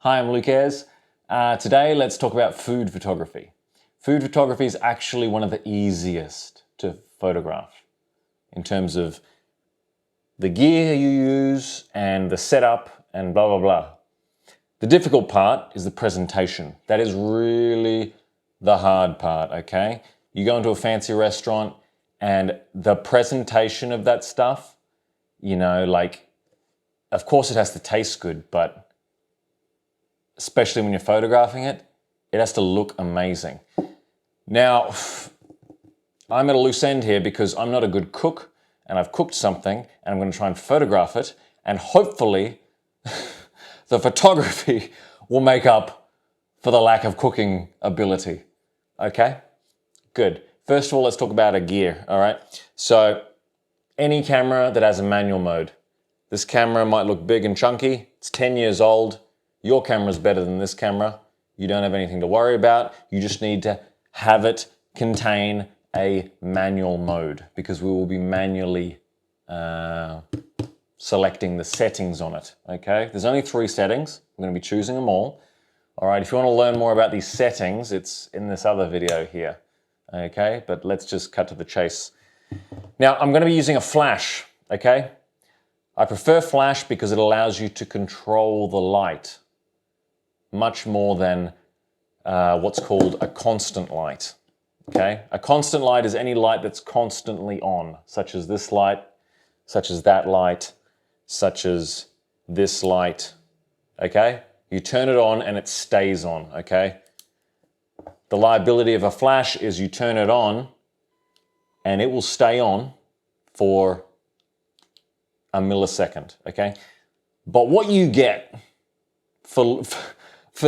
Hi, I'm Luke Ayers. Today, let's talk about food photography. Food photography is actually one of the easiest to photograph in terms of the gear you use and the setup and blah, blah, blah. The difficult part is the presentation. That is really the hard part, okay? You go into a fancy restaurant and the presentation of that stuff, of course it has to taste good, but especially when you're photographing it, it has to look amazing. Now, I'm at a loose end here because I'm not a good cook and I've cooked something and I'm going to try and photograph it, and hopefully the photography will make up for the lack of cooking ability. Okay? Good. First of all, let's talk about a gear, all right? So, any camera that has a manual mode. This camera might look big and chunky. It's 10 years old. Your camera's better than this camera. You don't have anything to worry about. You just need to have it contain a manual mode because we will be manually selecting the settings on it, okay? There's only 3 settings. I'm going to be choosing them all. All right, if you want to learn more about these settings, it's in this other video here, okay? But let's just cut to the chase. Now, I'm going to be using a flash, okay? I prefer flash because it allows you to control the light much more than what's called a constant light, okay? A constant light is any light that's constantly on, such as this light, such as that light, such as this light, okay? You turn it on and it stays on, okay? The liability of a flash is you turn it on and it will stay on for a millisecond, okay? But what you get for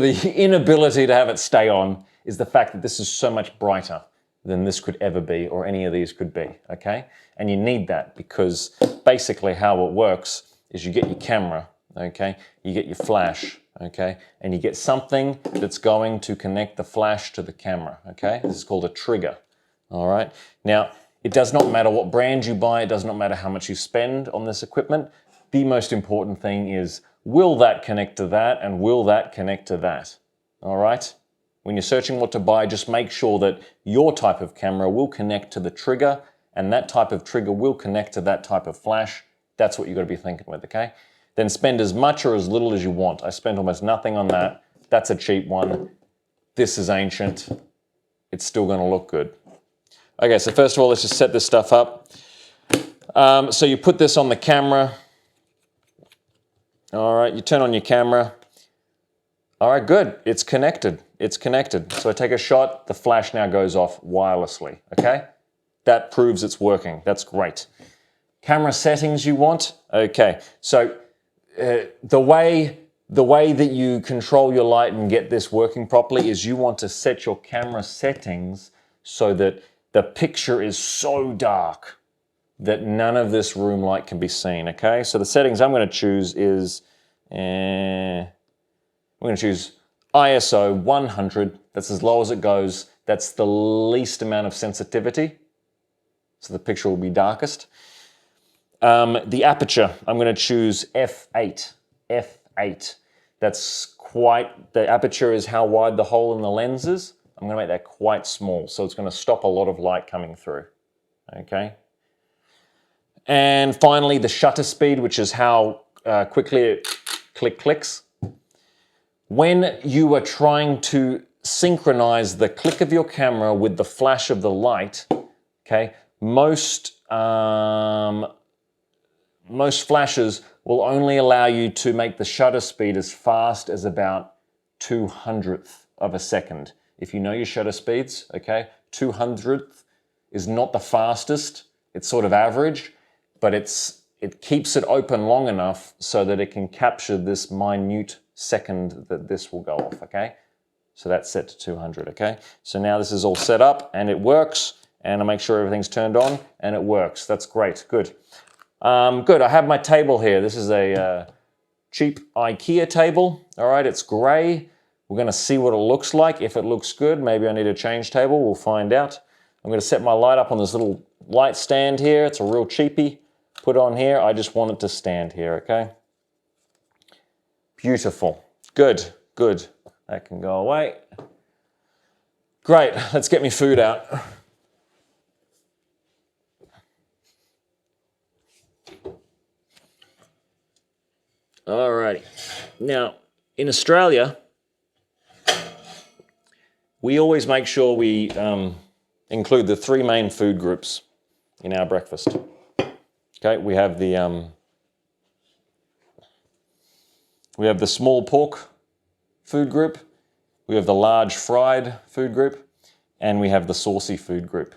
the inability to have it stay on is the fact that this is so much brighter than this could ever be or any of these could be, okay? And you need that because basically how it works is you get your camera, okay? You get your flash, okay? And you get something that's going to connect the flash to the camera, okay? This is called a trigger, all right? Now, it does not matter what brand you buy, it does not matter how much you spend on this equipment. The most important thing is, will that connect to that and will that connect to that? All right? When you're searching what to buy, just make sure that your type of camera will connect to the trigger and that type of trigger will connect to that type of flash. That's what you've got to be thinking with, okay? Then spend as much or as little as you want. I spent almost nothing on that. That's a cheap one. This is ancient. It's still going to look good. Okay, so first of all, let's just set this stuff up. So you put this on the camera. All right, you turn on your camera. All right, good. It's connected. It's connected. So I take a shot. The flash now goes off wirelessly, okay? That proves it's working. That's great. Camera settings you want? Okay, so the way that you control your light and get this working properly is you want to set your camera settings so that the picture is so dark that none of this room light can be seen, okay? So the settings I'm going to choose is, I'm going to choose ISO 100. That's as low as it goes. That's the least amount of sensitivity, so the picture will be darkest. The aperture, I'm going to choose f8. F8. That's the aperture is how wide the hole in the lens is. I'm going to make that quite small, so it's going to stop a lot of light coming through, okay? And finally, the shutter speed, which is how quickly it clicks. When you are trying to synchronize the click of your camera with the flash of the light, okay, most flashes will only allow you to make the shutter speed as fast as about 200th of a second. If you know your shutter speeds, okay, 200th is not the fastest, it's sort of average, but it keeps it open long enough so that it can capture this minute second that this will go off, okay? So that's set to 200, okay? So now this is all set up and it works, and I make sure everything's turned on and it works. That's great, good. Good, I have my table here. This is a cheap IKEA table, all right? It's gray. We're going to see what it looks like. If it looks good, maybe I need a change table. We'll find out. I'm going to set my light up on this little light stand here. It's a real cheapie. Put it on here. I just want it to stand here, okay? Beautiful. Good. Good. That can go away. Great. Let's get me food out. Alrighty. Now, in Australia, we always make sure we include the three main food groups in our breakfast. Okay, we have the small pork food group, we have the large fried food group, and we have the saucy food group.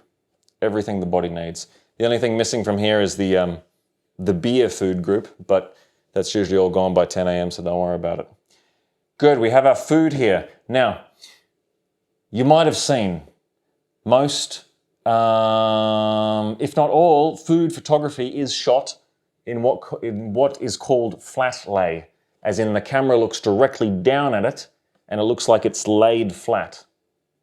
Everything the body needs. The only thing missing from here is the beer food group, but that's usually all gone by 10 a.m., so don't worry about it. Good, we have our food here. Now, you might have seen most, if not all, food photography is shot in what is called flat lay, as in the camera looks directly down at it and it looks like it's laid flat.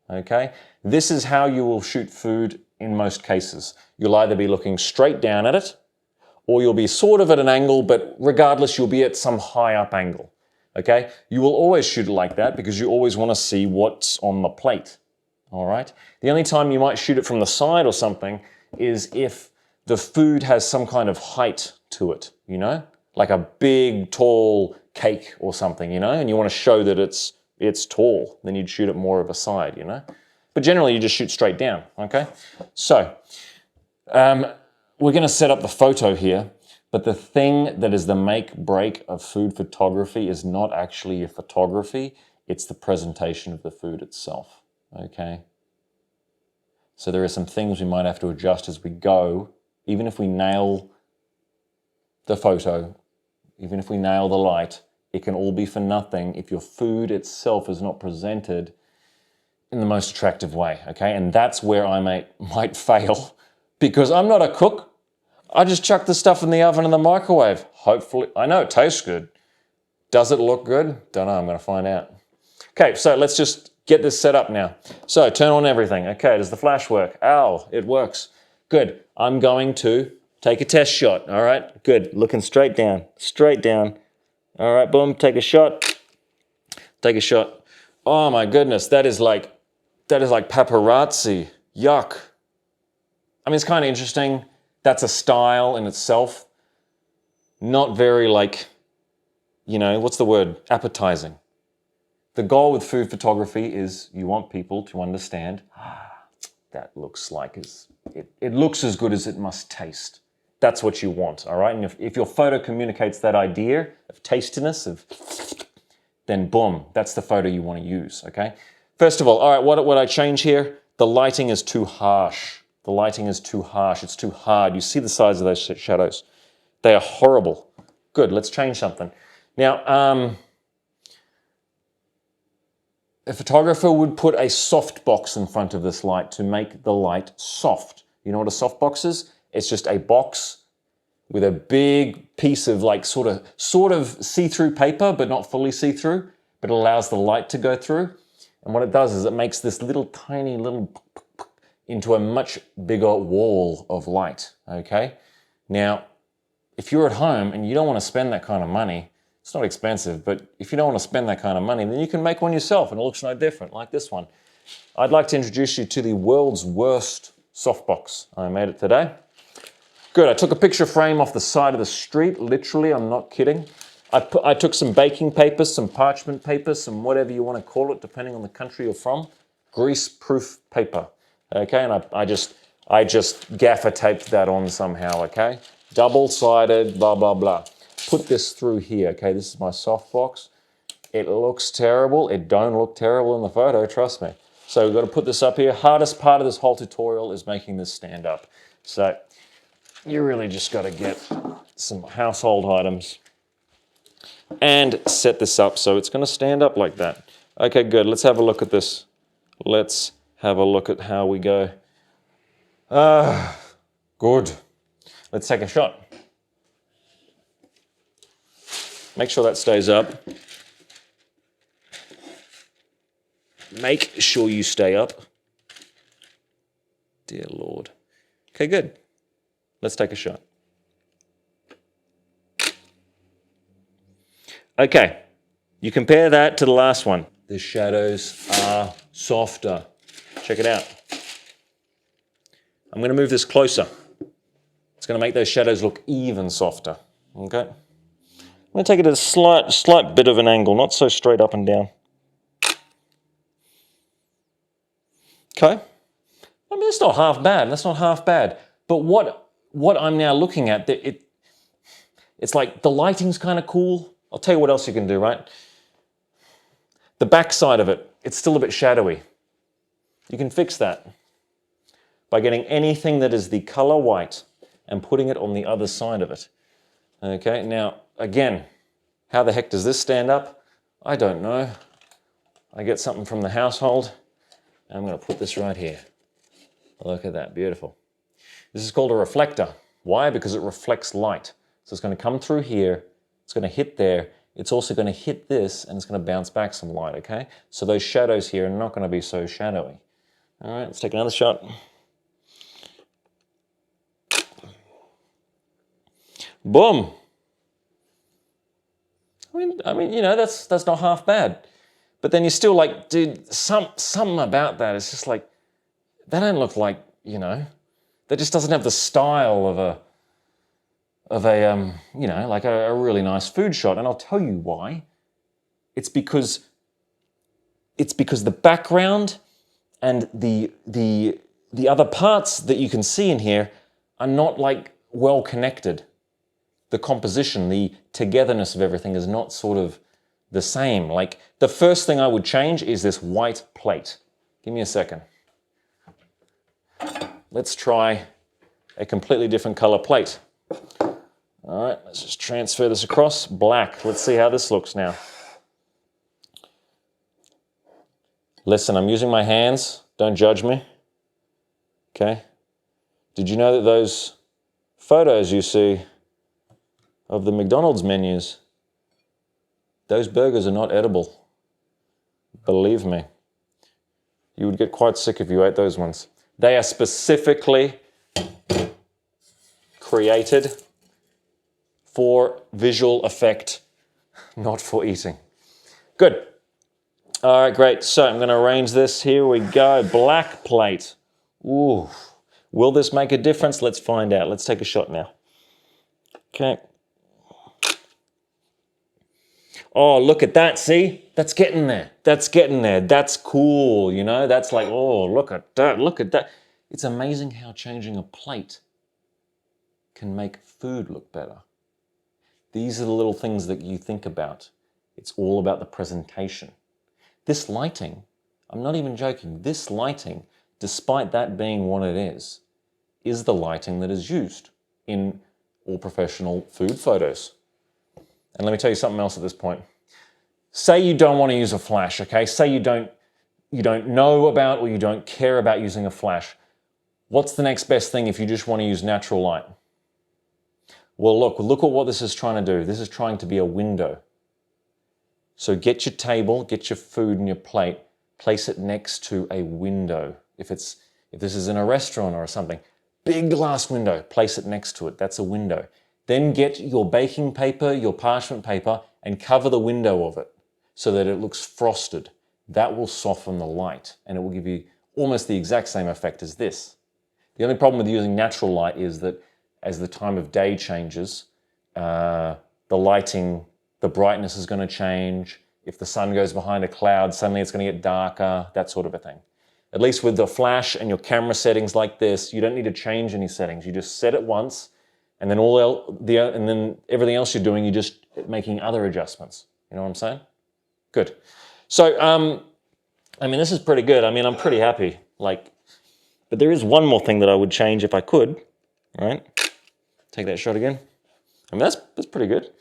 Okay? This is how you will shoot food in most cases. You'll either be looking straight down at it, or you'll be sort of at an angle, but regardless, you'll be at some high up angle. Okay? You will always shoot it like that because you always want to see what's on the plate. All right? The only time you might shoot it from the side or something is if the food has some kind of height to it, you know? Like a big, tall cake or something, you know? And you want to show that it's tall. Then you'd shoot it more of a side, you know? But generally, you just shoot straight down, okay? So, we're going to set up the photo here, but the thing that is the make break of food photography is not actually your photography, it's the presentation of the food itself, okay? So there are some things we might have to adjust as we go, even if we nail the photo, even if we nail the light, it can all be for nothing if your food itself is not presented in the most attractive way, okay? And that's where I might fail because I'm not a cook. I just chuck the stuff in the oven and the microwave. Hopefully, I know it tastes good. Does it look good? Don't know, I'm gonna find out. Okay, so let's just get this set up now. So turn on everything. Okay, does the flash work? Ow, it works. Good, I'm going to take a test shot, all right? Good, looking straight down, straight down. All right, boom, take a shot. Take a shot. Oh my goodness, that is like paparazzi. Yuck. I mean, it's kind of interesting. That's a style in itself. Not very like, you know, what's the word? Appetizing. The goal with food photography is you want people to understand, that looks like it looks as good as it must taste. That's what you want, all right? And if your photo communicates that idea of tastiness, then boom, that's the photo you want to use, okay? First of all right, what I change here? The lighting is too harsh. The lighting is too harsh. It's too hard. You see the size of those shadows. They are horrible. Good, let's change something. Now, a photographer would put a soft box in front of this light to make the light soft. You know what a soft box is? It's just a box with a big piece of like sort of see-through paper, but not fully see-through, but it allows the light to go through. And what it does is it makes this little tiny little into a much bigger wall of light, okay? Now, if you're at home and you don't want to spend that kind of money, it's not expensive, but if you don't want to spend that kind of money, then you can make one yourself and it looks no different, like this one. I'd like to introduce you to the world's worst softbox. I made it today. Good, I took a picture frame off the side of the street, literally, I'm not kidding. I took some baking paper, some parchment paper, some whatever you want to call it, depending on the country you're from, grease-proof paper, okay? And I just gaffer taped that on somehow, okay? Double-sided, blah, blah, blah. Put this through here, okay? This is my softbox. It looks terrible. It don't look terrible in the photo, trust me. So we've got to put this up here. Hardest part of this whole tutorial is making this stand up. So you really just got to get some household items and set this up so it's going to stand up like that. Okay, good. Let's have a look at this. Let's have a look at how we go. Good. Let's take a shot. Make sure that stays up. Make sure you stay up. Dear Lord. Okay, good. Let's take a shot. Okay. You compare that to the last one. The shadows are softer. Check it out. I'm going to move this closer. It's going to make those shadows look even softer. Okay? I'm going to take it at a slight bit of an angle, not so straight up and down. Okay? I mean, that's not half bad. That's not half bad. But what I'm now looking at, it's like the lighting's kind of cool. I'll tell you what else you can do, right? The back side of it, it's still a bit shadowy. You can fix that by getting anything that is the color white and putting it on the other side of it. Okay, now, again, how the heck does this stand up? I don't know. I get something from the household, and I'm going to put this right here. Look at that, beautiful. This is called a reflector. Why? Because it reflects light. So it's going to come through here, it's going to hit there, it's also going to hit this, and it's going to bounce back some light, okay? So those shadows here are not going to be so shadowy. All right, let's take another shot. Boom. I mean, you know, that's not half bad. But then you're still like, dude, something about that. It's just like, that don't look like, you know, that just doesn't have the style of a you know, like a really nice food shot. And I'll tell you why. It's because the background and the other parts that you can see in here are not like well connected. The composition, the togetherness of everything is not sort of the same. Like, the first thing I would change is this white plate. Give me a second. Let's try a completely different color plate. All right, let's just transfer this across. Black. Let's see how this looks now. Listen, I'm using my hands. Don't judge me. Okay? Did you know that those photos you see of the McDonald's menus, those burgers are not edible? Believe me. You would get quite sick if you ate those ones. They are specifically created for visual effect, not for eating. Good. All right, great. So I'm going to arrange this. Here we go. Black plate. Ooh. Will this make a difference? Let's find out. Let's take a shot now. Okay. Oh, look at that. See? That's getting there. That's getting there. That's cool, you know? That's like, oh, look at that. Look at that. It's amazing how changing a plate can make food look better. These are the little things that you think about. It's all about the presentation. This lighting, I'm not even joking, this lighting, despite that being what it is the lighting that is used in all professional food photos. And let me tell you something else at this point. Say you don't want to use a flash, okay? Say you don't know about or you don't care about using a flash. What's the next best thing if you just want to use natural light? Well, look at what this is trying to do. This is trying to be a window. So get your table, get your food and your plate, place it next to a window. If this is in a restaurant or something, big glass window, place it next to it. That's a window. Then get your baking paper, your parchment paper, and cover the window of it so that it looks frosted. That will soften the light and it will give you almost the exact same effect as this. The only problem with using natural light is that as the time of day changes, the lighting, the brightness is going to change. If the sun goes behind a cloud, suddenly it's going to get darker, that sort of a thing. At least with the flash and your camera settings like this, you don't need to change any settings. You just set it once, and then and then everything else you're doing, you're just making other adjustments. You know what I'm saying? Good. So, I mean, this is pretty good. I mean, I'm pretty happy. But there is one more thing that I would change if I could. All right, take that shot again. I mean, that's pretty good.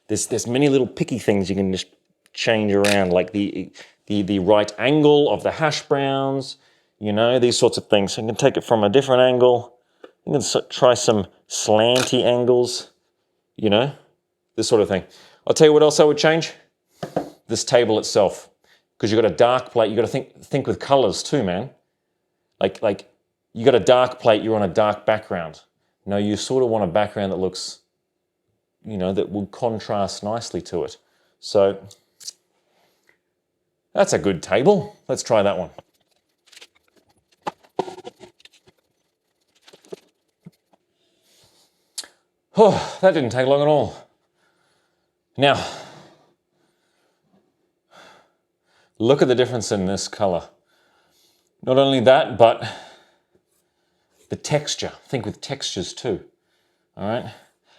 There's many little picky things you can just change around, like the right angle of the hash browns, you know, these sorts of things. So you can take it from a different angle. You can try some slanty angles, you know, this sort of thing. I'll tell you what else I would change. This table itself, because you've got a dark plate. You've got to think with colors too, man. Like you got a dark plate, you're on a dark background. No, you sort of want a background that looks you know, that would contrast nicely to it. So that's a good table. Let's try that one. Oh, that didn't take long at all. Now, look at the difference in this color. Not only that, but the texture. Think with textures too, all right?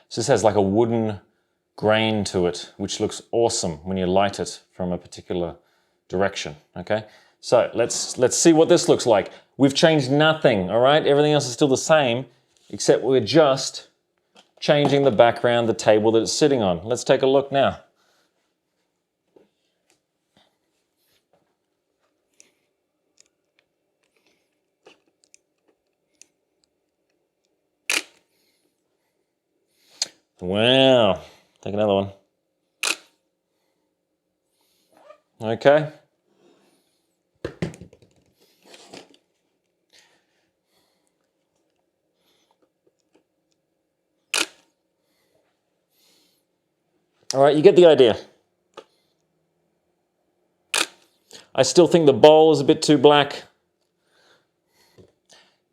So this has like a wooden grain to it, which looks awesome when you light it from a particular direction, okay? So let's see what this looks like. We've changed nothing, all right? Everything else is still the same, except we're just changing the background, the table that it's sitting on. Let's take a look now. Wow, take another one. Okay. All right, you get the idea. I still think the bowl is a bit too black.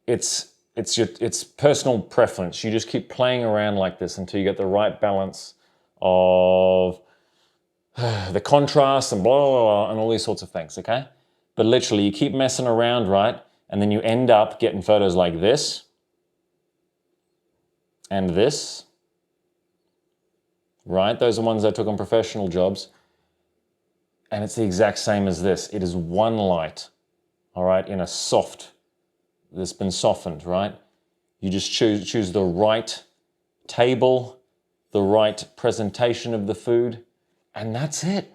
It's personal preference. You just keep playing around like this until you get the right balance of the contrast and blah, blah, blah, and all these sorts of things, okay? But literally, you keep messing around, right? And then you end up getting photos like this and this, right? Those are ones I took on professional jobs. And it's the exact same as this. It is one light, all right, in a soft, that's been softened, right? You just choose the right table, the right presentation of the food, and that's it.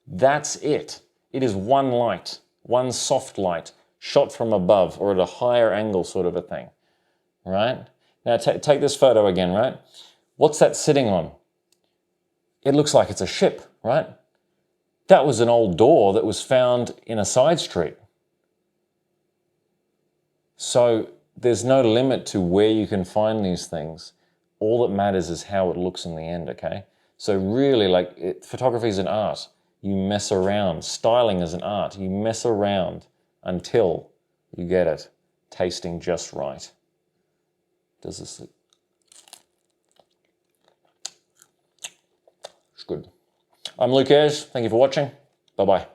That's it. It is one light, one soft light, shot from above or at a higher angle sort of a thing, right? Now take this photo again, right? What's that sitting on? It looks like it's a ship, right? That was an old door that was found in a side street. So there's no limit to where you can find these things. All that matters is how it looks in the end, okay? So really, like, photography is an art. You mess around. Styling is an art. You mess around until you get it tasting just right. Does this look? It's good. I'm Luke Ayers. Thank you for watching. Bye-bye.